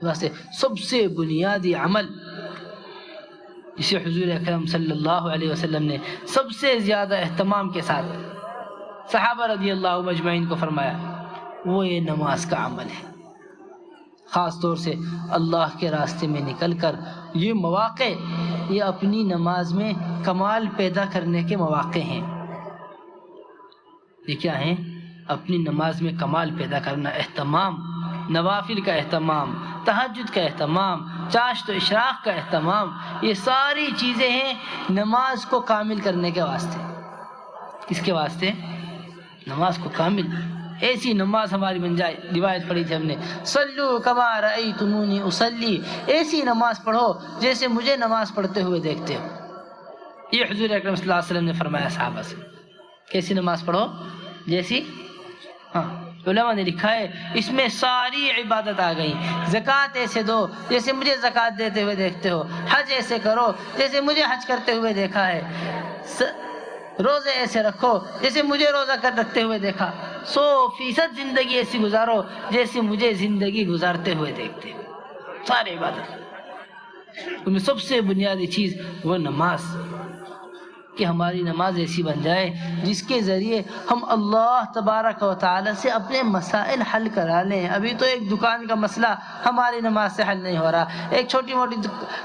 واسطے سب سے بنیادی عمل جسے حضور اکرم صلی اللہ علیہ وسلم نے سب سے زیادہ اہتمام کے ساتھ صحابہ رضی اللہ مجمعین کو فرمایا، وہ یہ نماز کا عمل ہے۔ خاص طور سے اللہ کے راستے میں نکل کر یہ مواقع، یہ اپنی نماز میں کمال پیدا کرنے کے مواقع ہیں۔ یہ کیا ہیں؟ اپنی نماز میں کمال پیدا کرنا، اہتمام، نوافل کا اہتمام، تہجد کا اہتمام، چاشت و اشراق کا اہتمام، یہ ساری چیزیں ہیں نماز کو کامل کرنے کے واسطے۔ کس کے واسطے؟ نماز کو کامل، ایسی نماز ہماری بن جائے۔ روایت پڑھی تھی ہم نے، صلو کما رأیتمونی اصلی، ایسی نماز پڑھو جیسے مجھے نماز پڑھتے ہوئے دیکھتے ہو۔ یہ حضور اکرم صلی اللہ علیہ وسلم نے فرمایا صحابہ سے، کیسی نماز پڑھو؟ جیسی، ہاں علماء نے لکھا ہے اس میں ساری عبادت آ گئی۔ زکوٰۃ ایسے دو جیسے مجھے زکوٰۃ دیتے ہوئے دیکھتے ہو، حج ایسے کرو جیسے مجھے حج کرتے ہوئے دیکھا ہے، روزے ایسے رکھو جیسے مجھے روزہ رکھتے ہوئے دیکھا، 100% زندگی ایسی گزارو جیسے مجھے زندگی گزارتے ہوئے دیکھتے ہو۔ سارے عبادت ان میں سب سے بنیادی چیز وہ نماز، کہ ہماری نماز ایسی بن جائے جس کے ذریعے ہم اللہ تبارک و تعالی سے اپنے مسائل حل کرا لیں۔ ابھی تو ایک دکان کا مسئلہ ہماری نماز سے حل نہیں ہو رہا، ایک چھوٹی موٹی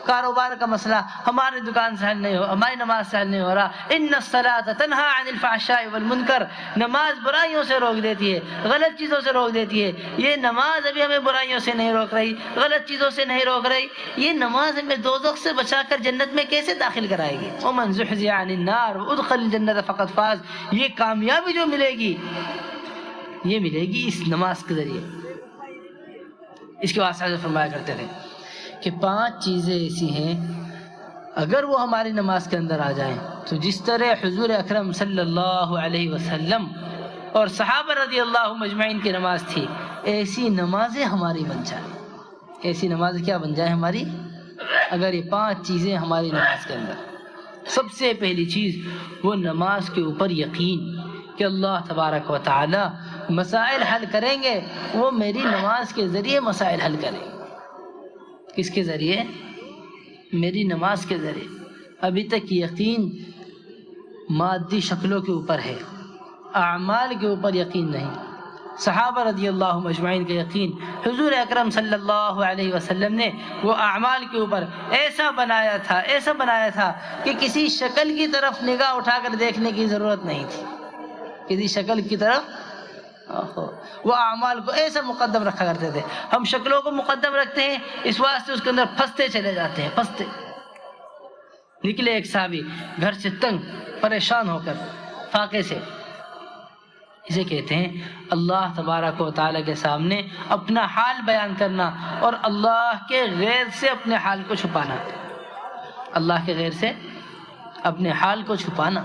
کاروبار کا مسئلہ ہماری دکان سے حل نہیں ہو، ہماری نماز سے حل نہیں ہو رہا۔ ان الصلاۃ تنہی عن الفحشاء والمنکر، نماز برائیوں سے روک دیتی ہے، غلط چیزوں سے روک دیتی ہے۔ یہ نماز ابھی ہمیں برائیوں سے نہیں روک رہی، غلط چیزوں سے نہیں روک رہی، یہ نماز ہمیں دوزخ سے بچا کر جنت میں کیسے داخل کرائے گی؟ ومن زحزح عن النار وادخل الجنت فقد فاز، یہ کامیابی جو ملے گی یہ ملے گی اس نماز کے ذریعے۔ اس کے واسطے فرمایا کرتے تھے کہ 5 چیزیں ایسی ہیں اگر وہ ہماری نماز کے اندر آ جائیں تو جس طرح حضور اکرم صلی اللہ علیہ وسلم اور صحابہ رضی اللہ مجمعین کی نماز تھی، ایسی نمازیں ہماری بن جائیں۔ ایسی نماز کیا بن جائے ہماری؟ اگر یہ 5 چیزیں ہماری نماز کے اندر۔ سب سے پہلی چیز وہ نماز کے اوپر یقین کہ اللہ تبارک و تعالی مسائل حل کریں گے، وہ میری نماز کے ذریعے مسائل حل کریں گے۔ کس کے ذریعے؟ میری نماز کے ذریعے۔ ابھی تک یقین مادی شکلوں کے اوپر ہے، اعمال کے اوپر یقین نہیں۔ صحابہ رضی اللہ مجمعین کا یقین حضور اکرم صلی اللہ علیہ وسلم نے وہ اعمال کے اوپر ایسا بنایا تھا کہ کسی شکل کی طرف نگاہ اٹھا کر دیکھنے کی ضرورت نہیں تھی، کسی شکل کی طرف وہ اعمال کو ایسا مقدم رکھا کرتے تھے۔ ہم شکلوں کو مقدم رکھتے ہیں، اس واسطے اس کے اندر پھنستے چلے جاتے ہیں۔ پھنستے نکلے ایک صحابی گھر سے تنگ پریشان ہو کر فاقے سے، اسے کہتے ہیں اللہ تبارک و تعالیٰ کے سامنے اپنا حال بیان کرنا اور اللہ کے غیر سے اپنے حال کو چھپانا۔ اللہ کے غیر سے اپنے حال کو چھپانا۔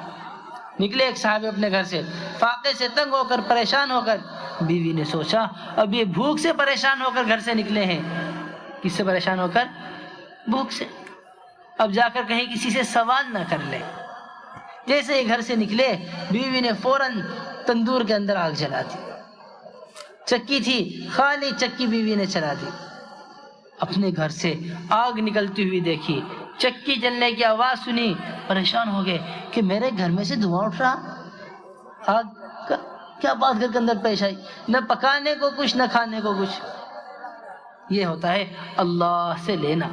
نکلے ایک صحابی اپنے گھر سے فاقے سے تنگ ہو کر پریشان ہو کر، بیوی نے سوچا اب یہ بھوک سے پریشان ہو کر گھر سے نکلے ہیں۔ کس سے پریشان ہو کر؟ بھوک سے۔ اب جا کر کہیں کسی سے سوال نہ کر لے۔ جیسے ہی گھر سے نکلے بیوی نے فوراً تندور کے اندر آگ جلا دی۔ چکی تھی، خالی چکی بیوی نے چلا دی۔ اپنے گھر سے آگ نکلتی ہوئی دیکھی، چکی جلنے کی آواز سنی، پریشان ہو گئے کہ میرے گھر میں سے دھواں اٹھ رہا، آگ کا کیا بات گھر کے اندر پیش آئی؟ نہ پکانے کو کچھ، نہ کھانے کو کچھ۔ یہ ہوتا ہے اللہ سے لینا۔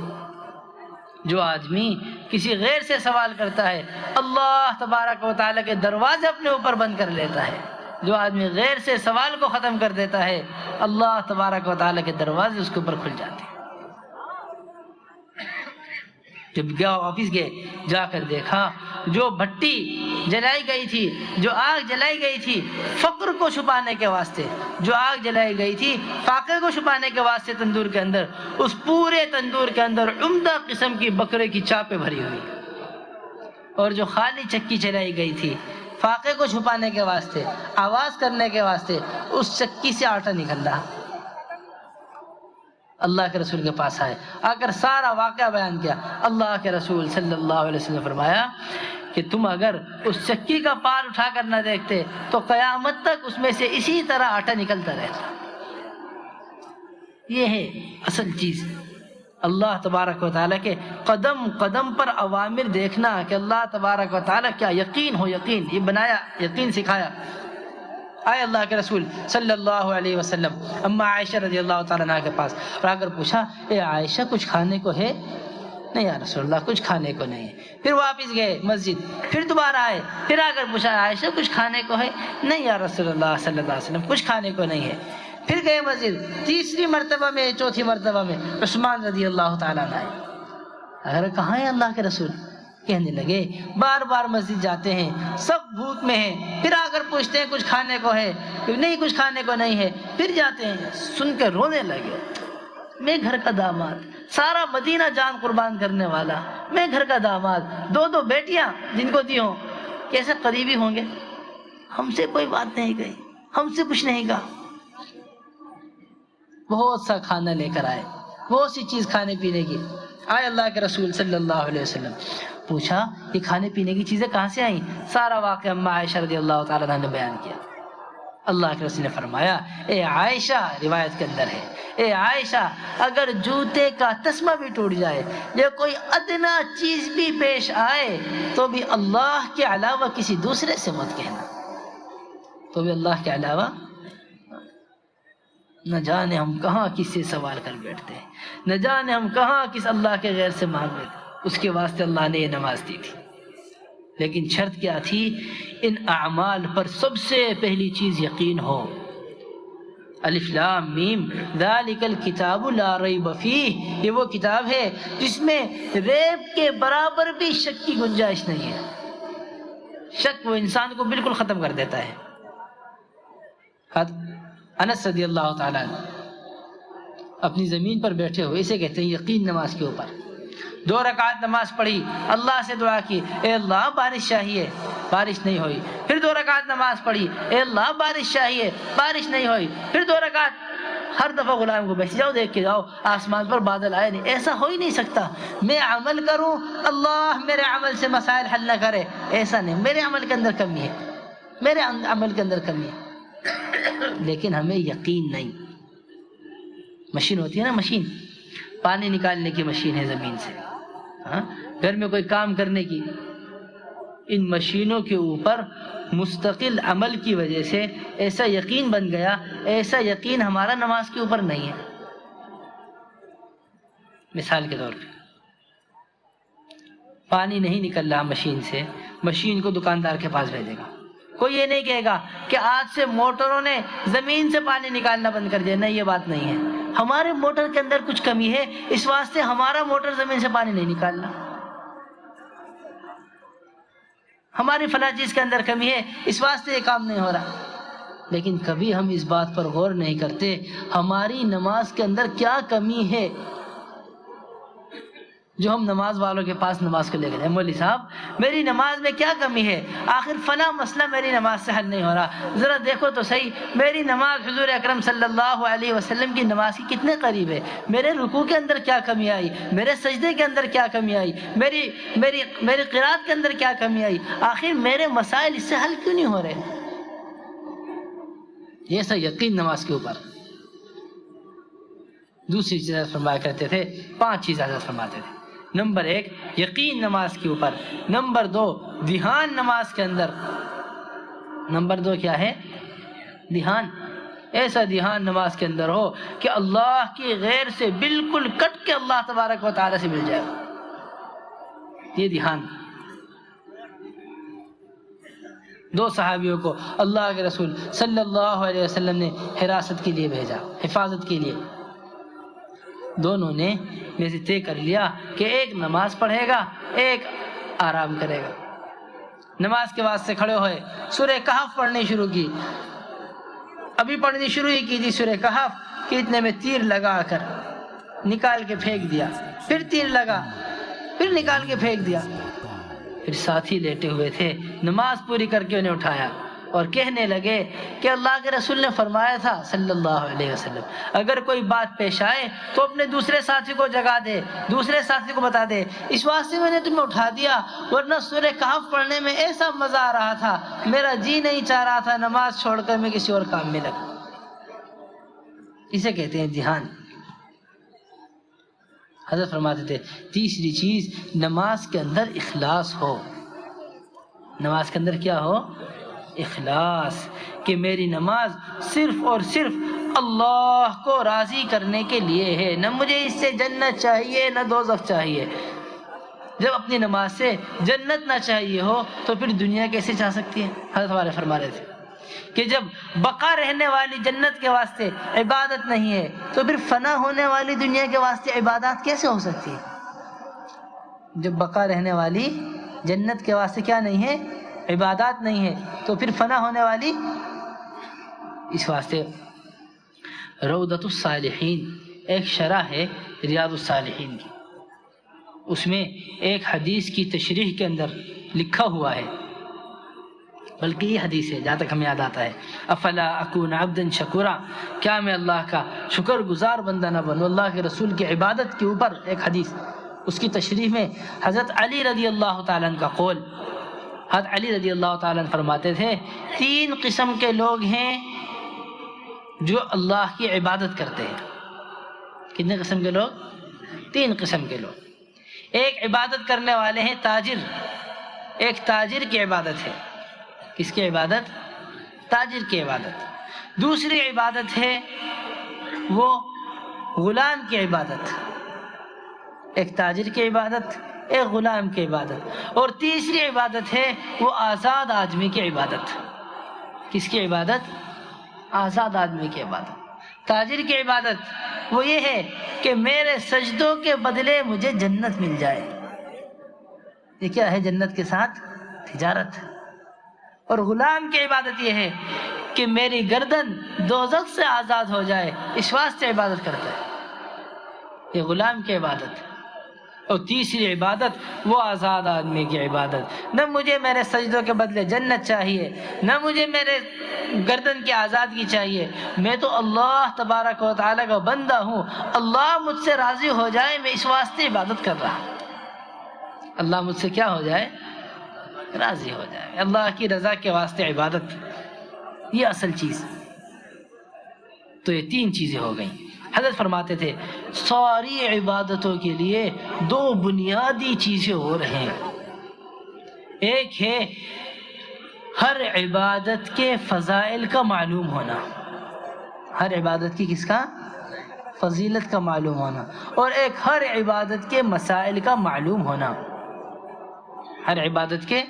جو آدمی کسی غیر سے سوال کرتا ہے اللہ تبارک و تعالیٰ کے دروازے اپنے اوپر بند کر لیتا ہے۔ جو آدمی غیر سے سوال کو ختم کر دیتا ہے اللہ تبارک و تعالیٰ کے دروازے اس کے اوپر کھل جاتے ہیں۔ جب گیا آفس گئے، جا کر دیکھا جو بھٹی جلائی گئی تھی، جو آگ جلائی گئی تھی فقر کو چھپانے کے واسطے، جو آگ جلائی گئی تھی فاقے کو چھپانے کے واسطے تندور کے اندر، اس پورے تندور کے اندر عمدہ قسم کی بکرے کی چاپیں بھری ہوئی، اور جو خالی چکی چلائی گئی تھی فاقے کو چھپانے کے واسطے، آواز کرنے کے واسطے، اس چکی سے آٹا نکل رہا۔ اللہ کے رسول کے پاس آئے، آ کر سارا واقعہ بیان کیا۔ اللہ کے رسول صلی اللہ علیہ وسلم نے فرمایا کہ تم اگر اس چکی کا پار اٹھا کر نہ دیکھتے تو قیامت تک اس میں سے اسی طرح آٹا نکلتا رہتا۔ یہ ہے اصل چیز، اللہ تبارک و تعالیٰ کے قدم قدم پر اوامر دیکھنا کہ اللہ تبارک و تعالیٰ کیا یقین ہو، یقین یہ بنایا، یقین سکھایا۔ آئے اللہ کے رسول صلی اللہ علیہ وسلم اما عائشہ رضی اللہ تعالیٰ عنہ کے پاس اور اگر پوچھا اے عائشہ کچھ کھانے کو ہے؟ نہیں یا رسول اللہ کچھ کھانے کو نہیں ہے۔ پھر واپس گئے مسجد، پھر دوبارہ آئے، پھر آ کر پوچھا عائشہ کچھ کھانے کو ہے؟ نہیں یا رسول اللہ صلی اللہ علیہ وسلم کچھ کھانے کو نہیں ہے۔ پھر گئے مسجد، تیسری مرتبہ میں چوتھی مرتبہ میں عثمان رضی اللہ تعالیٰ عنہ آئے، اگر کہاں ہے اللہ کے رسول؟ کہنے لگے بار بار مسجد جاتے ہیں، سب بھوک میں ہیں، پھر آ کر پوچھتے ہیں کچھ کھانے کو ہے؟ نہیں کچھ کھانے کو نہیں ہے، پھر جاتے ہیں۔ سن کے رونے لگے، میں گھر کا داماد، سارا مدینہ جان قربان کرنے والا، میں گھر کا داماد، دو بیٹیاں جن کو دی ہوں، کیسے قریبی ہوں گے؟ ہم سے کوئی بات نہیں کہی، ہم سے کچھ نہیں کہا۔ بہت سا کھانا لے کر آئے، بہت سی چیز کھانے پینے کی۔ آئے اللہ کے رسول صلی اللہ علیہ وسلم، پوچھا یہ کھانے پینے کی چیزیں کہاں سے آئیں؟ سارا واقعہ اما عائشہ رضی اللہ تعالیٰ عنہ نے بیان کیا۔ اللہ کے رسول نے فرمایا اے عائشہ، روایت کے اندر ہے اے عائشہ اگر جوتے کا تسمہ بھی ٹوٹ جائے یا کوئی ادنا چیز بھی پیش آئے تو بھی اللہ کے علاوہ کسی دوسرے سے مت کہنا، تو بھی اللہ کے علاوہ، نہ جانے ہم کہاں کس سے سوال کر بیٹھتے ہیں، نہ جانے ہم کہاں کس اللہ کے غیر سے مانگ لیتے۔ اس کے واسطے اللہ نے یہ نماز دی تھی، لیکن شرط کیا تھی؟ ان اعمال پر سب سے پہلی چیز یقین ہو۔ الف لام میم ذالک الکتاب لا ریب فیہ، یہ وہ کتاب ہے جس میں ریب کے برابر بھی شک کی گنجائش نہیں ہے۔ شک وہ انسان کو بالکل ختم کر دیتا ہے۔ انس رضی اللہ تعالیٰ عنہ اپنی زمین پر بیٹھے ہوئے، اسے کہتے ہیں یقین نماز کے اوپر، 2 رکعت نماز پڑھی، اللہ سے دعا کی اے اللہ بارش چاہیے، بارش نہیں ہوئی۔ پھر 2 رکعت نماز پڑھی، اے اللہ بارش چاہیے، بارش نہیں ہوئی۔ پھر 2 رکعت، ہر دفعہ غلام کو بیٹھ جاؤ، دیکھ کے جاؤ آسمان پر بادل آئے نہیں، ایسا ہو ہی نہیں سکتا۔ میں عمل کروں، اللہ میرے عمل سے مسائل حل نہ کرے، ایسا نہیں، میرے عمل کے اندر کمی ہے، میرے عمل کے اندر کمی ہے۔ لیکن ہمیں یقین نہیں۔ مشین ہوتی ہے نا، مشین، پانی نکالنے کی مشین ہے زمین سے، گھر میں کوئی کام کرنے کی، ان مشینوں کے اوپر مستقل عمل کی وجہ سے ایسا یقین بن گیا، ایسا یقین ہمارا نماز کے اوپر نہیں ہے۔ مثال کے طور پہ پانی نہیں نکل رہا مشین سے، مشین کو دکاندار کے پاس بھیجے گا، کوئی یہ نہیں کہے گا کہ آج سے موٹروں نے زمین سے پانی نکالنا بند کر دیا، نہیں، یہ بات نہیں ہے۔ ہمارے موٹر کے اندر کچھ کمی ہے، اس واسطے ہمارا موٹر زمین سے پانی نہیں نکالنا۔ ہماری فلاں چیز کے اندر کمی ہے، اس واسطے یہ کام نہیں ہو رہا۔ لیکن کبھی ہم اس بات پر غور نہیں کرتے ہماری نماز کے اندر کیا کمی ہے، جو ہم نماز والوں کے پاس نماز کو لے گئے، مولوی صاحب میری نماز میں کیا کمی ہے؟ آخر فلاں مسئلہ میری نماز سے حل نہیں ہو رہا، ذرا دیکھو تو صحیح میری نماز حضور اکرم صلی اللہ علیہ وسلم کی نماز کی کتنے قریب ہے، میرے رکوع کے اندر کیا کمی آئی، میرے سجدے کے اندر کیا کمی آئی، میری قرات کے اندر کیا کمی آئی، آخر میرے مسائل اس سے حل کیوں نہیں ہو رہے؟ یہ سا یقین نماز کے اوپر۔ دوسری چیز فرمایا کرتے تھے، 5 چیزیں حضرت فرماتے تھے۔ نمبر 1 یقین نماز کے اوپر، نمبر 2 دھیان نماز کے اندر، نمبر 2 کیا ہے؟ دھیان، ایسا دھیان نماز کے اندر ہو کہ اللہ کی غیر سے بالکل کٹ کے اللہ تبارک و تعالی سے مل جائے، یہ دھیان۔ 2 صحابیوں کو اللہ کے رسول صلی اللہ علیہ وسلم نے حراست کے لیے بھیجا، حفاظت کے لیے۔ دونوں نے ویسے طے کر لیا کہ ایک نماز پڑھے گا، ایک آرام کرے گا۔ نماز کے واسطے کھڑے ہوئے، سورہ کہف پڑھنی شروع کی، ابھی پڑھنی شروع ہی کی تھی سورہ کہف کہ اتنے میں تیر لگا کر نکال کے پھینک دیا، پھر تیر لگا، پھر نکال کے پھینک دیا۔ پھر ساتھی لیٹے ہوئے تھے، نماز پوری کر کے انہیں اٹھایا اور کہنے لگے کہ اللہ کے رسول نے فرمایا تھا صلی اللہ علیہ وسلم اگر کوئی بات پیش آئے تو اپنے دوسرے ساتھی کو جگا دے، دوسرے ساتھی کو بتا دے، اس واسطے میں نے تمہیں اٹھا دیا، ورنہ سورہ کہف پڑھنے میں ایسا مزہ آ رہا تھا، میرا جی نہیں چاہ رہا تھا نماز چھوڑ کر میں کسی اور کام میں لگا۔ اسے کہتے ہیں دھیان۔ حضرت فرماتے تھے تیسری چیز نماز کے اندر اخلاص ہو. نماز کے اندر کیا ہو؟ اخلاص، کہ میری نماز صرف اور صرف اللہ کو راضی کرنے کے لیے ہے، نہ مجھے اس سے جنت چاہیے نہ دوزخ چاہیے. جب اپنی نماز سے جنت نہ چاہیے ہو تو پھر دنیا کیسے چاہ سکتی ہے؟ حضرت ہمارے فرما رہے تھے کہ جب بقا رہنے والی جنت کے واسطے عبادت نہیں ہے تو پھر فنا ہونے والی دنیا کے واسطے عبادات کیسے ہو سکتی ہے؟ جب بقا رہنے والی جنت کے واسطے کیا نہیں ہے؟ عبادات نہیں ہے، تو پھر فنا ہونے والی. اس واسطے روضۃ الصالحین ایک شرح ہے ریاض الصالحین کی، اس میں ایک حدیث کی تشریح کے اندر لکھا ہوا ہے، بلکہ یہ حدیث ہے جہاں تک ہمیں یاد آتا ہے، افلا اکون عبدا شکورا، کیا میں اللہ کا شکر گزار بندہ نہ بنوں؟ اللہ کے رسول کی عبادت کے اوپر ایک حدیث، اس کی تشریح میں حضرت علی رضی اللہ تعالیٰ عنہ کا قول. حضرت علی رضی اللہ تعالیٰ عنہ فرماتے تھے 3 قسم کے لوگ ہیں جو اللہ کی عبادت کرتے ہیں. کتنے قسم کے لوگ؟ 3 قسم کے لوگ. ایک عبادت کرنے والے ہیں تاجر، ایک تاجر کی عبادت ہے. کس کی عبادت؟ تاجر کی عبادت. دوسری عبادت ہے وہ غلام کی عبادت، ایک تاجر کی عبادت، ایک غلام کی عبادت. اور تیسری عبادت ہے وہ آزاد آدمی کی عبادت. کس کی عبادت؟ آزاد آدمی کی عبادت. تاجر کی عبادت وہ یہ ہے کہ میرے سجدوں کے بدلے مجھے جنت مل جائے. یہ کیا ہے؟ جنت کے ساتھ تجارت. اور غلام کی عبادت یہ ہے کہ میری گردن دوزخ سے آزاد ہو جائے، اس واسطے عبادت کرتا ہے. یہ غلام کی عبادت. اور تیسری عبادت وہ آزاد آدمی کی عبادت، نہ مجھے میرے سجدوں کے بدلے جنت چاہیے، نہ مجھے میرے گردن کی آزادگی چاہیے، میں تو اللہ تبارک و تعالیٰ کا بندہ ہوں، اللہ مجھ سے راضی ہو جائے، میں اس واسطے عبادت کر رہا ہوں. اللہ مجھ سے کیا ہو جائے؟ راضی ہو جائے. اللہ کی رضا کے واسطے عبادت، یہ اصل چیز. تو یہ 3 چیزیں ہو گئیں. حضرت فرماتے تھے ساری عبادتوں کے لیے 2 بنیادی چیزیں اور ہیں. ایک ہے ہر عبادت کے فضائل کا معلوم ہونا، ہر عبادت کی کس کا؟ فضیلت کا معلوم ہونا. اور ایک ہر عبادت کے مسائل کا معلوم ہونا، ہر عبادت کے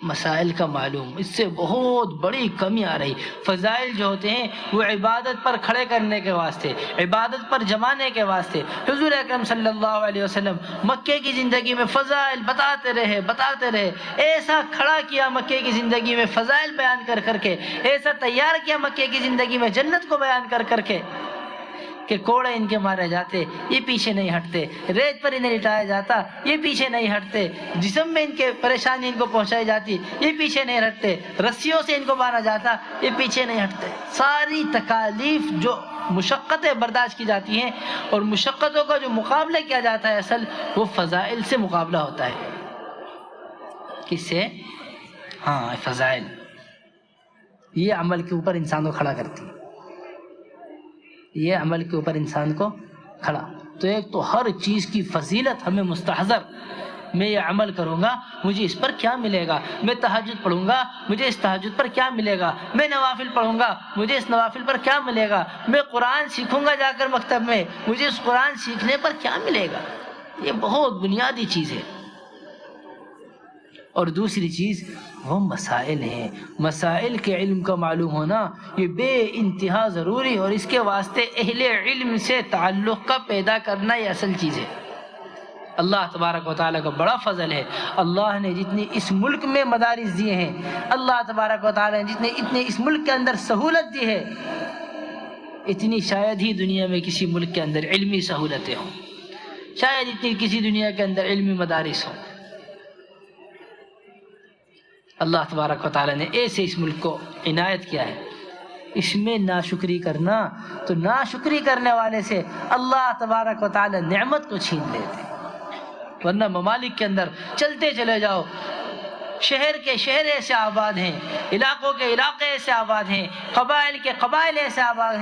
مسائل کا معلوم. اس سے بہت بڑی کمی آ رہی. فضائل جو ہوتے ہیں وہ عبادت پر کھڑے کرنے کے واسطے، عبادت پر جمانے کے واسطے. حضور اکرم صلی اللہ علیہ وسلم مکے کی زندگی میں فضائل بتاتے رہے، ایسا کھڑا کیا مکے کی زندگی میں فضائل بیان کر کے، ایسا تیار کیا مکے کی زندگی میں جنت کو بیان کر کے کہ کوڑے ان کے مارے جاتے، یہ پیچھے نہیں ہٹتے، ریت پر انہیں لٹایا جاتا، یہ پیچھے نہیں ہٹتے، جسم میں ان کے پریشانی ان کو پہنچائی جاتی، یہ پیچھے نہیں ہٹتے، رسیوں سے ان کو باندھا جاتا، یہ پیچھے نہیں ہٹتے. ساری تکالیف جو مشقتیں برداشت کی جاتی ہیں اور مشقتوں کا جو مقابلہ کیا جاتا ہے، اصل وہ فضائل سے مقابلہ ہوتا ہے. کس سے؟ ہاں، فضائل. یہ عمل کے اوپر انسان کو کھڑا کرتی ہے، یہ عمل کے اوپر انسان کو کھڑا. تو ایک تو ہر چیز کی فضیلت ہمیں مستحضر، میں یہ عمل کروں گا مجھے اس پر کیا ملے گا، میں تہجد پڑھوں گا مجھے اس تہجد پر کیا ملے گا، میں نوافل پڑھوں گا مجھے اس نوافل پر کیا ملے گا، میں قرآن سیکھوں گا جا کر مکتب میں مجھے اس قرآن سیکھنے پر کیا ملے گا. یہ بہت بنیادی چیز ہے. اور دوسری چیز وہ مسائل ہیں. مسائل کے علم کا معلوم ہونا یہ بے انتہا ضروری، اور اس کے واسطے اہل علم سے تعلق کا پیدا کرنا یہ اصل چیز ہے. اللہ تبارک و تعالیٰ کا بڑا فضل ہے. اللہ نے جتنی اس ملک میں مدارس دیے ہیں، اللہ تبارک و تعالیٰ نے اتنے اس ملک کے اندر سہولت دی ہے، اتنی شاید ہی دنیا میں کسی ملک کے اندر علمی سہولتیں ہوں، شاید اتنی کسی دنیا کے اندر علمی مدارس ہوں. اللہ تبارک و تعالیٰ نے ایسے اس ملک کو عنایت کیا ہے. اس میں ناشکری کرنا تو ناشکری کرنے والے سے اللہ تبارک و تعالیٰ نعمت کو چھین لیتے. ورنہ ممالک کے اندر چلتے چلے جاؤ، شہر کے شہر ایسے آباد ہیں، علاقوں کے علاقے ایسے آباد ہیں، قبائل کے قبائل ایسے آباد ہیں.